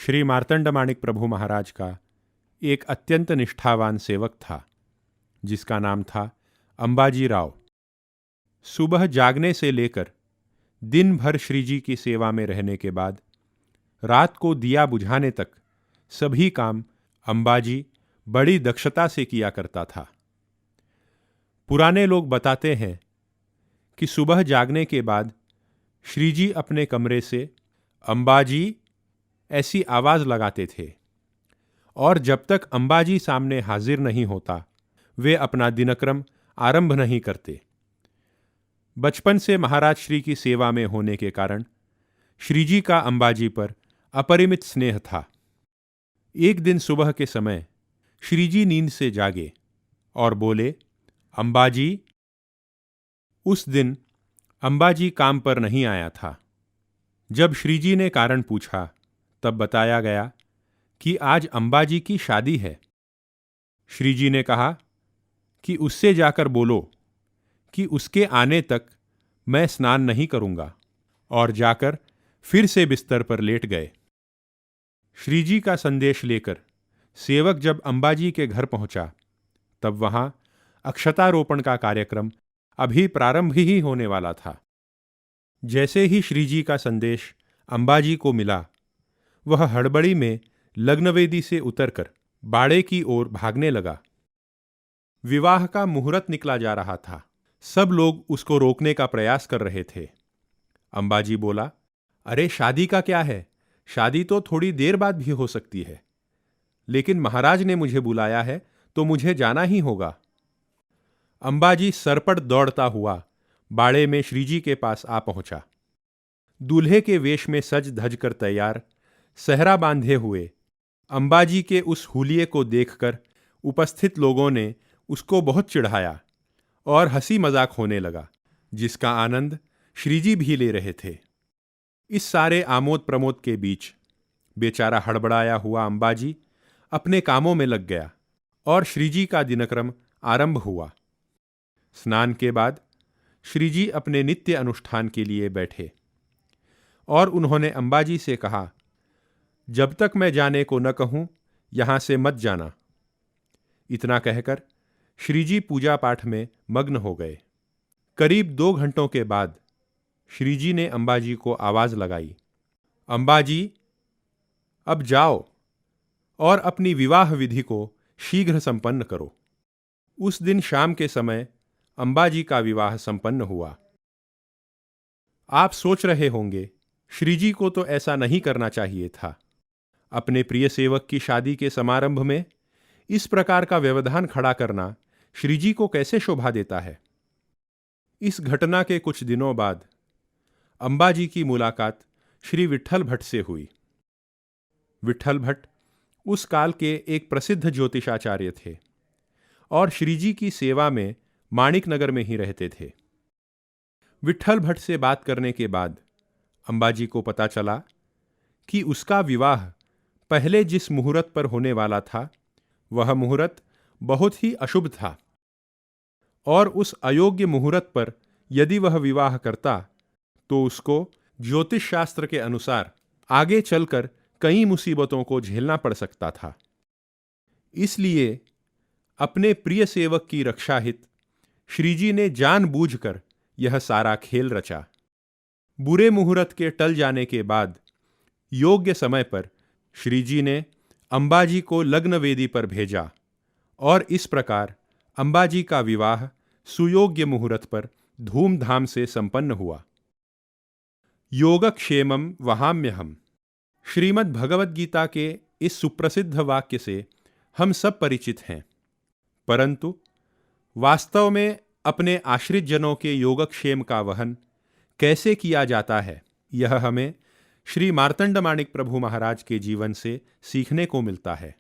श्री मार्तंडमाणिक प्रभु महाराज का एक अत्यंत निष्ठावान सेवक था जिसका नाम था अंबाजी राव। सुबह जागने से लेकर दिन भर श्रीजी की सेवा में रहने के बाद रात को दिया बुझाने तक सभी काम अंबाजी बड़ी दक्षता से किया करता था। पुराने लोग बताते हैं कि सुबह जागने के बाद श्रीजी अपने कमरे से अंबाजी ऐसी आवाज लगाते थे और जब तक अंबाजी सामने हाजिर नहीं होता वे अपना दिनक्रम आरंभ नहीं करते। बचपन से महाराज श्री की सेवा में होने के कारण श्रीजी का अंबाजी पर अपरिमित स्नेह था। एक दिन सुबह के समय श्रीजी नींद से जागे और बोले, अंबाजी। उस दिन अंबाजी काम पर नहीं आया था। जब श्रीजी ने कारण पूछा तब बताया गया कि आज अंबाजी की शादी है। श्रीजी ने कहा कि उससे जाकर बोलो कि उसके आने तक मैं स्नान नहीं करूंगा, और जाकर फिर से बिस्तर पर लेट गए। श्रीजी का संदेश लेकर सेवक जब अंबाजी के घर पहुंचा तब वहां अक्षतारोपण का कार्यक्रम अभी प्रारंभ ही होने वाला था। जैसे ही श्रीजी का संदेश अंबाजी को मिला वह हड़बड़ी में लग्नवेदी से उतरकर बाड़े की ओर भागने लगा। विवाह का मुहूर्त निकला जा रहा था। सब लोग उसको रोकने का प्रयास कर रहे थे। अंबाजी बोला, अरे शादी का क्या है, शादी तो थोड़ी देर बाद भी हो सकती है, लेकिन महाराज ने मुझे बुलाया है तो मुझे जाना ही होगा। अंबाजी सरपट दौड़ता हुआ बाड़े में श्रीजी के पास आ पहुंचा। दूल्हे के वेश में सज धज कर तैयार, सहरा बांधे हुए अंबाजी के उस हुलिये को देखकर उपस्थित लोगों ने उसको बहुत चिढ़ाया और हंसी मजाक होने लगा, जिसका आनंद श्रीजी भी ले रहे थे। इस सारे आमोद प्रमोद के बीच बेचारा हड़बड़ाया हुआ अंबाजी अपने कामों में लग गया और श्रीजी का दिनक्रम आरंभ हुआ। स्नान के बाद श्रीजी अपने नित्य अनुष्ठान के लिए बैठे और उन्होंने अंबाजी से कहा, जब तक मैं जाने को न कहूं यहां से मत जाना। इतना कहकर श्रीजी पूजा पाठ में मग्न हो गए। करीब 2 घंटों के बाद श्रीजी ने अंबाजी को आवाज लगाई, अंबाजी, अब जाओ और अपनी विवाह विधि को शीघ्र संपन्न करो। उस दिन शाम के समय अंबाजी का विवाह संपन्न हुआ। आप सोच रहे होंगे, श्रीजी को तो ऐसा नहीं करना चाहिए था। अपने प्रिय सेवक की शादी के समारंभ में इस प्रकार का व्यवधान खड़ा करना श्रीजी को कैसे शोभा देता है। इस घटना के कुछ दिनों बाद अंबाजी की मुलाकात श्री विट्ठल भट्ट से हुई। विट्ठल भट्ट उस काल के एक प्रसिद्ध ज्योतिषाचार्य थे और श्रीजी की सेवा में माणिक नगर में ही रहते थे। विट्ठल भट्ट से बात करने के बाद अंबाजी को पता चला कि उसका विवाह पहले जिस मुहूर्त पर होने वाला था वह मुहूर्त बहुत ही अशुभ था, और उस अयोग्य मुहूर्त पर यदि वह विवाह करता तो उसको ज्योतिष शास्त्र के अनुसार आगे चलकर कई मुसीबतों को झेलना पड़ सकता था। इसलिए अपने प्रिय सेवक की रक्षा हित श्रीजी ने जानबूझकर यह सारा खेल रचा। बुरे मुहूर्त के टल जाने के बाद योग्य समय पर श्रीजी ने अंबाजी को लग्न वेदी पर भेजा और इस प्रकार अंबाजी का विवाह सुयोग्य मुहूर्त पर धूमधाम से संपन्न हुआ। योगक्षेमम वहाम्यहम्। श्रीमद् भगवद गीता के इस सुप्रसिद्ध वाक्य से हम सब परिचित हैं, परंतु वास्तव में अपने आश्रित जनों के योगक्षेम का वहन कैसे किया जाता है, यह हमें श्री मार्तंडमाणिक प्रभु महाराज के जीवन से सीखने को मिलता है।